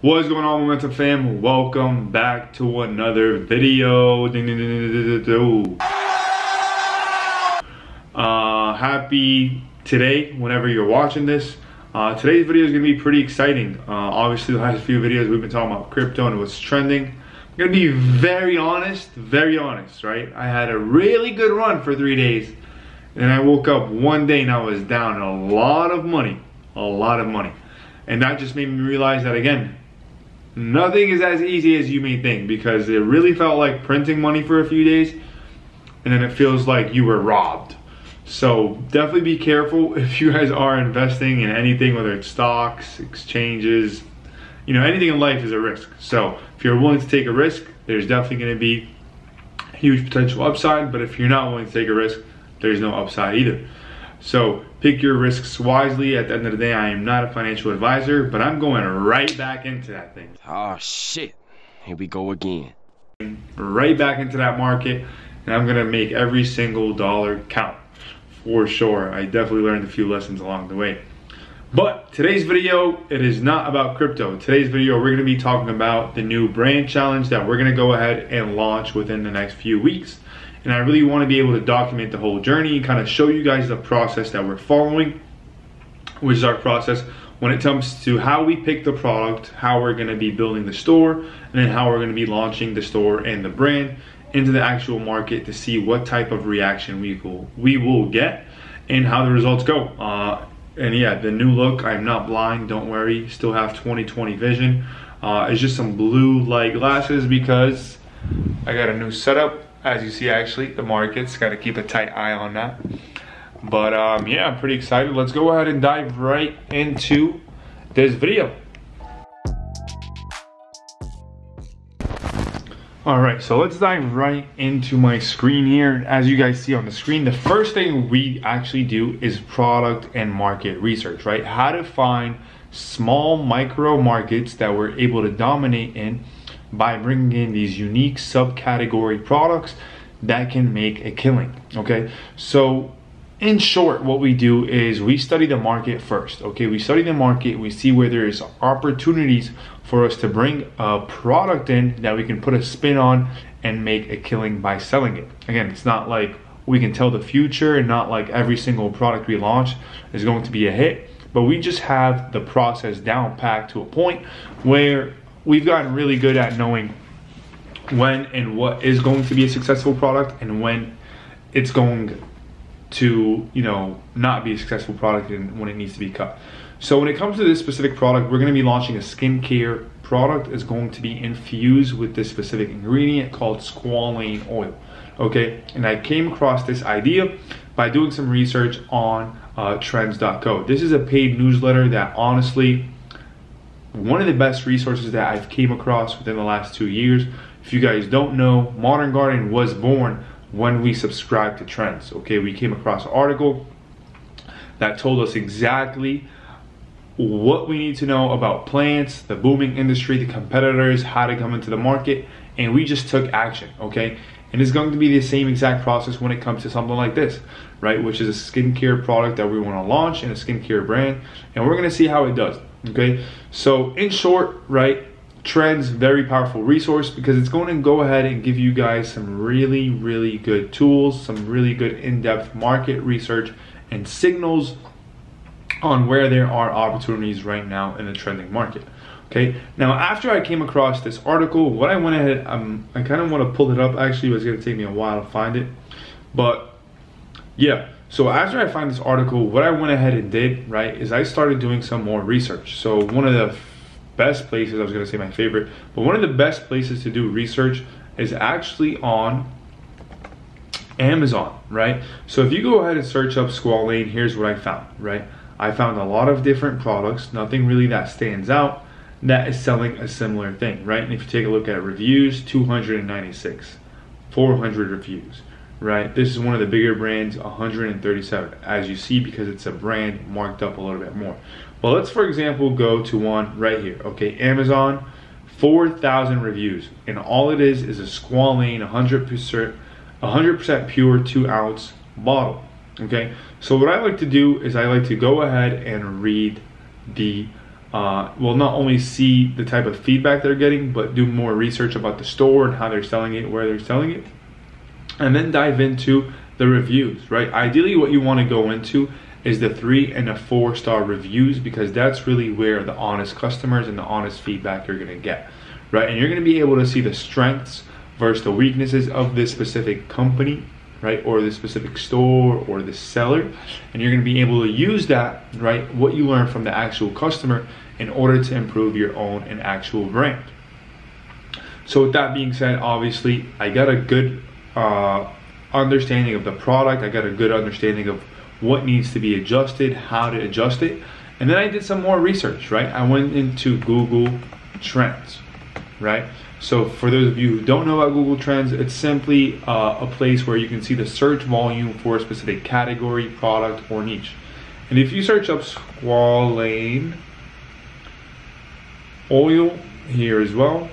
What's going on, Momentum fam? Welcome back to another video. Happy today, whenever you're watching this. Today's video is going to be pretty exciting. Obviously, the last few videos we've been talking about crypto and what's trending. I'm going to be very honest, right? I had a really good run for 3 days. And then I woke up one day and I was down a lot of money. And that just made me realize that, again, nothing is as easy as you may think, because it really felt like printing money for a few days and then it feels like you were robbed. So definitely be careful if you guys are investing in anything, whether it's stocks, exchanges, anything in life is a risk. So if you're willing to take a risk, there's definitely going to be huge potential upside. But if you're not willing to take a risk, there's no upside either. So pick your risks wisely. At the end of the day, I am not a financial advisor, but I'm going right back into that thing. Oh shit, here we go again. Right back into that market, and I'm gonna make every single dollar count, for sure. I definitely learned a few lessons along the way. But today's video, it is not about crypto. Today's video, we're gonna be talking about the new brand challenge that we're gonna go ahead and launch within the next few weeks. And I really want to be able to document the whole journey and kind of show you guys the process that we're following, which is our process when it comes to how we pick the product, how we're going to be building the store, and then how we're going to be launching the store and the brand into the actual market to see what type of reaction we will get and how the results go. And yeah, the new look, I'm not blind, don't worry, still have 20/20 vision. It's just some blue light glasses because I got a new setup. As you see, actually, the market's got to keep a tight eye on that. But yeah, I'm pretty excited. Let's go ahead and dive right into this video. All right, so let's dive right into my screen here. As you guys see on the screen, the first thing we actually do is product and market research, right? How to find small micro markets that we're able to dominate in by bringing in these unique subcategory products that can make a killing. Okay, so in short, what we do is we study the market first. Okay, we study the market, we see where there is opportunities for us to bring a product in that we can put a spin on and make a killing by selling it. Again, it's not like we can tell the future, and not like every single product we launch is going to be a hit, but we just have the process down packed to a point where we've gotten really good at knowing when and what is going to be a successful product and when it's going to, not be a successful product and when it needs to be cut. So when it comes to this specific product, we're going to be launching a skincare product. It's going to be infused with this specific ingredient called squalane oil. Okay, and I came across this idea by doing some research on trends.co. This is a paid newsletter that, honestly, one of the best resources that I've came across within the last 2 years. If you guys don't know, Modern Garden was born when we subscribed to Trends. Okay, we came across an article that told us exactly what we need to know about plants, the booming industry, the competitors, how to come into the market, and we just took action. Okay, and it's going to be the same exact process when it comes to something like this, right? Which is a skincare product that we want to launch and a skincare brand, and we're going to see how it does. Okay, so in short, right, Trends, very powerful resource because it's going to go ahead and give you guys some really good tools, some really good in-depth market research and signals on where there are opportunities right now in the trending market. Okay, now after I came across this article, what I went ahead, I kind of want to pull it up. Actually, it was going to take me a while to find it, but yeah. So after I find this article, what I went ahead and did, right, is I started doing some more research. So one of the best places, I was going to say my favorite, but one of the best places to do research is actually on Amazon, right? So if you go ahead and search up squalane, here's what I found, right? I found a lot of different products, nothing really that stands out, that is selling a similar thing, right? And if you take a look at reviews, 296, 400 reviews. Right, this is one of the bigger brands, 137, as you see, because it's a brand marked up a little bit more. Well, let's, for example, go to one right here. Okay, Amazon, 4,000 reviews, and all it is a squalane 100% pure 2-ounce bottle. Okay, so what I like to do is I like to go ahead and read the will not only see the type of feedback they're getting, but do more research about the store and how they're selling it, where they're selling it, and then dive into the reviews, right? Ideally, what you want to go into is the 3 and the 4-star reviews, because that's really where the honest customers and the honest feedback you're going to get, right? And you're going to be able to see the strengths versus the weaknesses of this specific company, right, or the specific store or the seller, and you're going to be able to use that, right, what you learn from the actual customer in order to improve your own and actual brand. So with that being said, obviously I got a good understanding of the product, I got a good understanding of what needs to be adjusted, how to adjust it, and then I did some more research, right? I went into Google Trends, right? So for those of you who don't know about Google Trends, it's simply a place where you can see the search volume for a specific category, product, or niche. And if you search up squalane oil here as well,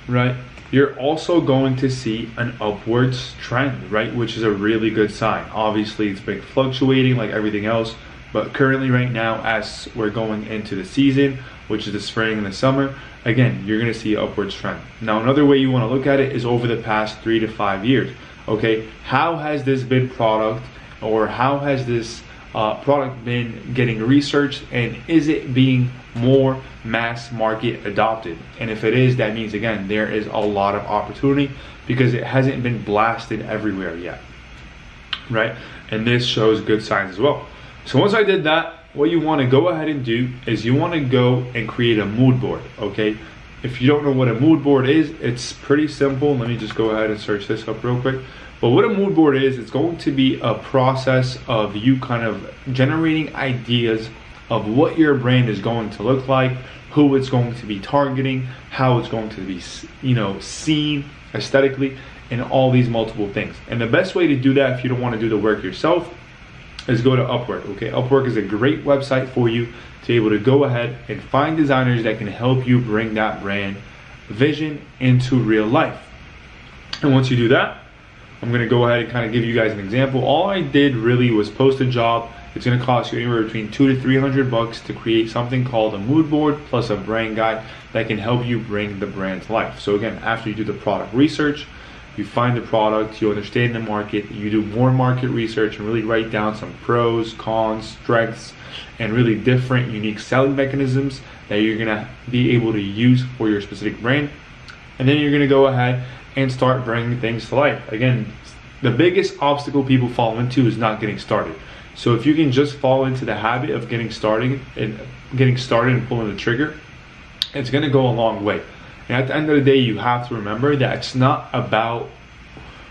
right, you're also going to see an upwards trend, right, which is a really good sign. Obviously it's been fluctuating like everything else, but currently right now, as we're going into the season, which is the spring and the summer, again, you're going to see an upwards trend. Now, another way you want to look at it is over the past 3 to 5 years. Okay, how has this been product, or how has this product been getting researched, and is it being more mass market adopted? And if it is, that means, again, there is a lot of opportunity because it hasn't been blasted everywhere yet, right? And this shows good signs as well. So once I did that, what you want to go ahead and do is you want to go and create a mood board, okay? If you don't know what a mood board is, it's pretty simple. Let me just go ahead and search this up real quick. But what a mood board is, it's going to be a process of you kind of generating ideas of what your brand is going to look like, who it's going to be targeting, how it's going to be, you know, seen aesthetically, and all these multiple things. And the best way to do that, if you don't want to do the work yourself, is go to Upwork. Okay, Upwork is a great website for you to be able to go ahead and find designers that can help you bring that brand vision into real life. And once you do that, I'm going to go ahead and kind of give you guys an example. All I did really was post a job. It's going to cost you anywhere between $200 to $300 to create something called a mood board plus a brand guide that can help you bring the brand to life. So again, after you do the product research, you find the product, you understand the market, you do more market research and really write down some pros, cons, strengths, and really different unique selling mechanisms that you're gonna be able to use for your specific brand. And then you're gonna go ahead and start bringing things to life. Again, the biggest obstacle people fall into is not getting started. So if you can just fall into the habit of getting started and pulling the trigger, it's gonna go a long way. And at the end of the day, you have to remember that it's not about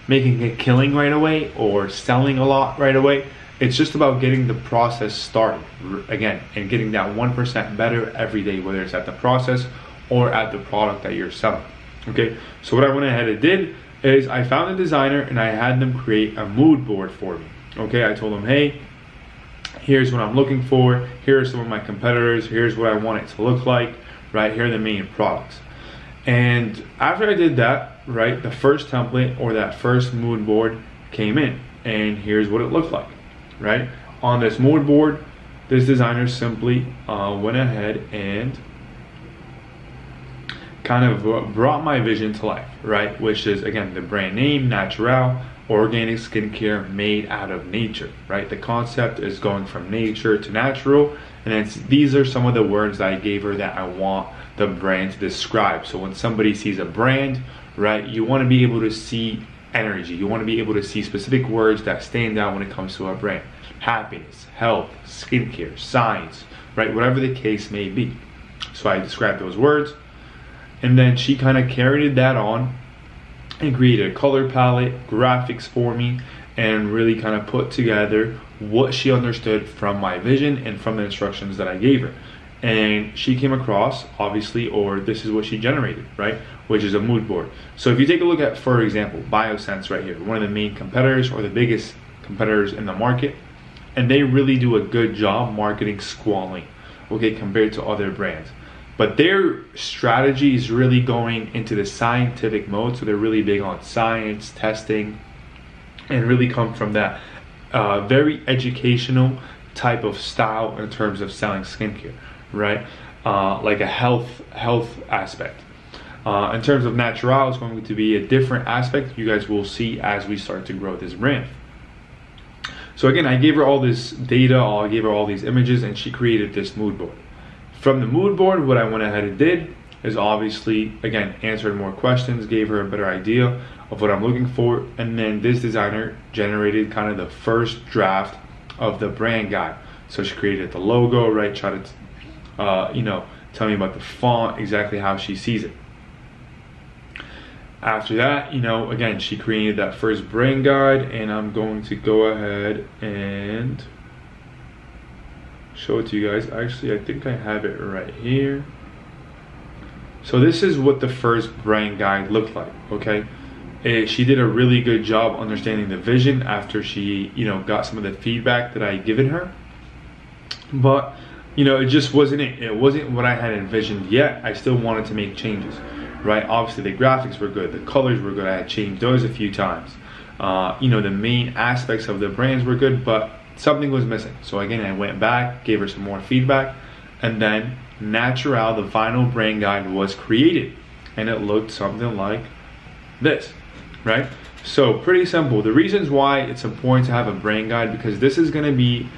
making a killing right away or selling a lot right away. It's just about getting the process started again and getting that 1% better every day, whether it's at the process or at the product that you're selling. Okay, so what I went ahead and did is I found a designer and I had them create a mood board for me. Okay, I told them, hey, here's what I'm looking for. Here are some of my competitors. Here's what I want it to look like. Right, here are the main products. And after I did that, right, the first template or that first mood board came in, and here's what it looked like, right? On this mood board, this designer simply went ahead and kind of brought my vision to life, right? Which is, again, the brand name, natural, organic skincare made out of nature, right? The concept is going from nature to natural, and these are some of the words that I gave her that I want the brand to describe. So when somebody sees a brand, right, you want to be able to see energy. You want to be able to see specific words that stand out when it comes to a brand. Happiness, health, skincare, science, right, whatever the case may be. So I described those words, and then she kind of carried that on and created a color palette, graphics for me, and really kind of put together what she understood from my vision and from the instructions that I gave her. And she came across, obviously, or this is what she generated, right, which is a mood board. So if you take a look at, for example, Biosense right here, one of the main competitors or the biggest competitors in the market, and they really do a good job marketing squalane, okay, compared to other brands. But their strategy is really going into the scientific mode, so they're really big on science, testing, and really come from that very educational type of style in terms of selling skincare, right? Like a health aspect. In terms of natural, it's going to be a different aspect. You guys will see as we start to grow this brand. So again, I gave her all this data, I gave her all these images, and she created this mood board. From the mood board, what I went ahead and did is obviously, again, answered more questions, gave her a better idea of what I'm looking for, and then this designer generated kind of the first draft of the brand guide. So she created the logo, right? Tried to, you know, tell me about the font, exactly how she sees it. After that, you know, again, she created that first brand guide, and I'm going to go ahead and show it to you guys. Actually, I think I have it right here. So this is what the first brand guide looked like, okay? She did a really good job understanding the vision after she, you know, got some of the feedback that I had given her. But, you know, it just wasn't it. It wasn't what I had envisioned yet. I still wanted to make changes, right? Obviously, the graphics were good. The colors were good. I had changed those a few times. You know, the main aspects of the brands were good, but something was missing. So again, I went back, gave her some more feedback, and then Natural, the final brand guide, was created, and it looked something like this, right? So pretty simple. The reasons why it's important to have a brand guide, because this is going to be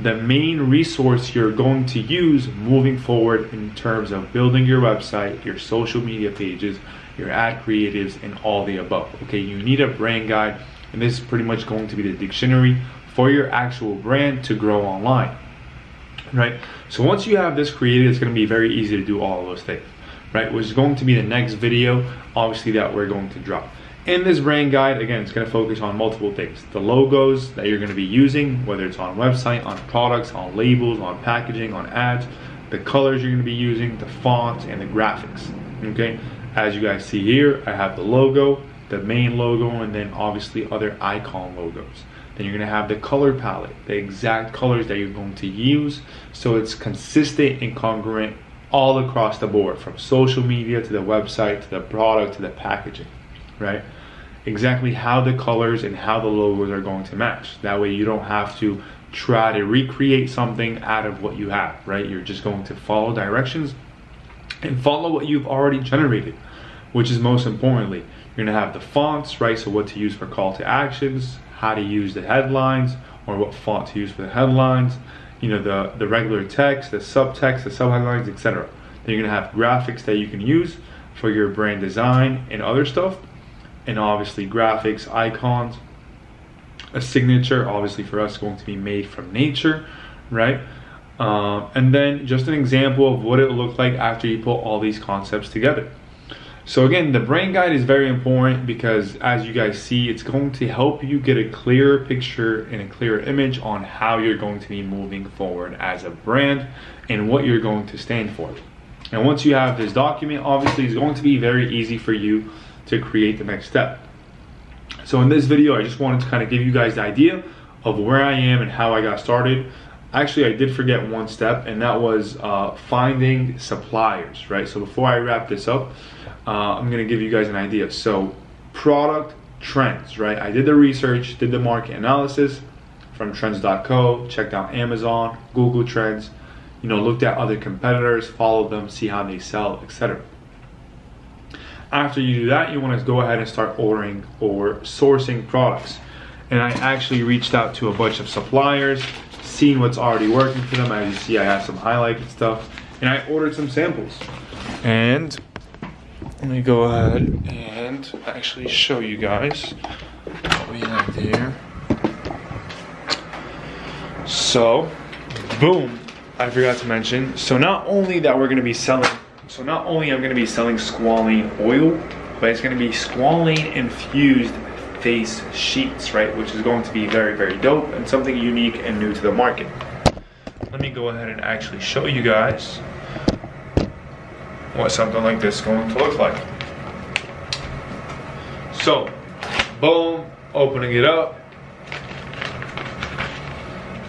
the main resource you're going to use moving forward in terms of building your website, your social media pages, your ad creatives, and all the above. Okay, you need a brand guide, and this is pretty much going to be the dictionary for your actual brand to grow online, right? So once you have this created, it's going to be very easy to do all of those things, right? Which is going to be the next video, obviously, that we're going to drop. In this brand guide, again, it's going to focus on multiple things. The logos that you're going to be using, whether it's on website, on products, on labels, on packaging, on ads, the colors you're going to be using, the fonts, and the graphics, okay? As you guys see here, I have the logo, the main logo, and then obviously other icon logos. Then you're going to have the color palette, the exact colors that you're going to use, so it's consistent and congruent all across the board, from social media to the website to the product to the packaging, right? Exactly how the colors and how the logos are going to match. That way you don't have to try to recreate something out of what you have, right? You're just going to follow directions and follow what you've already generated, which is most importantly. You're going to have the fonts, right? So what to use for call to actions, how to use the headlines, or what font to use for the headlines, you know, the regular text, the subtext, the subheadlines, etc. Then you're going to have graphics that you can use for your brand design and other stuff, and obviously graphics, icons, a signature, obviously for us, going to be made from nature, right? And then just an example of what it looked like after you put all these concepts together. So again, the brand guide is very important because, as you guys see, it's going to help you get a clearer picture and a clearer image on how you're going to be moving forward as a brand and what you're going to stand for. And once you have this document, obviously it's going to be very easy for you to create the next step. So in this video, I just wanted to kind of give you guys the idea of where I am and how I got started. Actually, I did forget one step, and that was finding suppliers, right? So before I wrap this up, I'm gonna give you guys an idea. So product trends, right? I did the research, did the market analysis from trends.co, checked out Amazon, Google Trends, you know, looked at other competitors, followed them, see how they sell, etc. After you do that, you want to go ahead and start ordering or sourcing products. And I actually reached out to a bunch of suppliers, seen what's already working for them. As you see, I have some highlighted stuff, and I ordered some samples. And let me go ahead and actually show you guys what we have here. So, boom, I forgot to mention. So not only that we're going to be selling, so not only I'm going to be selling squalane oil, but it's going to be squalane infused face sheets, right? Which is going to be very, very dope and something unique and new to the market. Let me go ahead and actually show you guys what something like this is going to look like. So, boom, opening it up,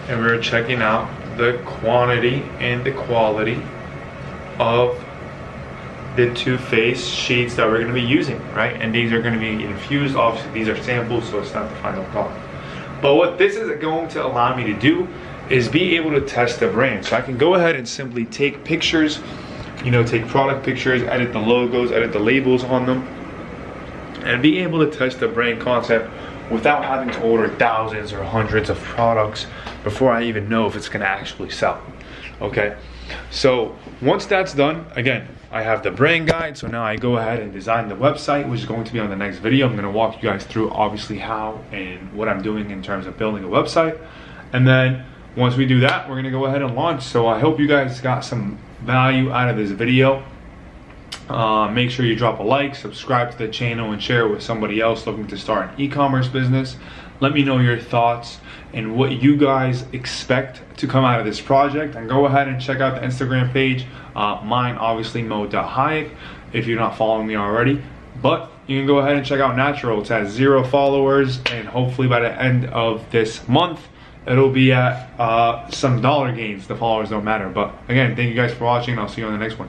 and we're checking out the quantity and the quality of the two face sheets that we're going to be using, right? And these are going to be infused. Obviously, these are samples, so it's not the final product. But what this is going to allow me to do is be able to test the brand. So I can go ahead and simply take pictures, you know, take product pictures, edit the logos, edit the labels on them, and be able to test the brand concept without having to order thousands or hundreds of products before I even know if it's gonna actually sell, okay? So once that's done, again, I have the brand guide, so now I go ahead and design the website, which is going to be on the next video. I'm gonna walk you guys through obviously how and what I'm doing in terms of building a website. And then once we do that, we're gonna go ahead and launch. So I hope you guys got some value out of this video. Make sure you drop a like, subscribe to the channel, and share it with somebody else looking to start an e-commerce business. Let me know your thoughts and what you guys expect to come out of this project. And go ahead and check out the Instagram page. Mine, obviously, mo.hayek, if you're not following me already. But you can go ahead and check out Natural. It's at 0 followers, and hopefully by the end of this month, it'll be at some dollar gains. The followers don't matter. But again, thank you guys for watching. I'll see you on the next one.